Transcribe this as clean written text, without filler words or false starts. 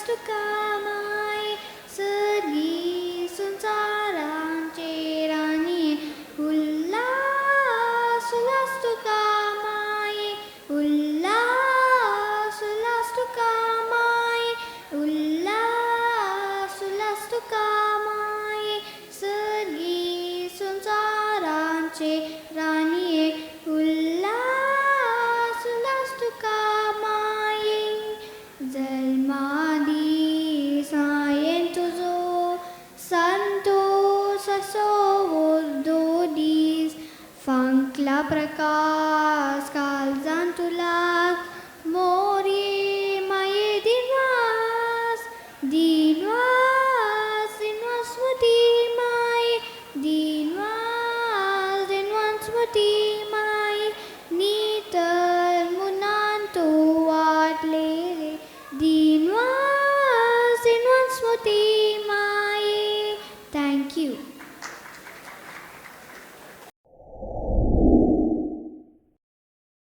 सुलास्तुकामाय सर्गी संसारांचे राणी उल्लासुलास्तुकामाय उल्लासुलास्तुकामाय उल्लासुलास्तुकामाय सर्गी संसारांचे राणी उल्लासुलास्तुकामाय जन्मादी सायेन तुझो संतोष असो दोदीस फंकला प्रकाश काळजान तुला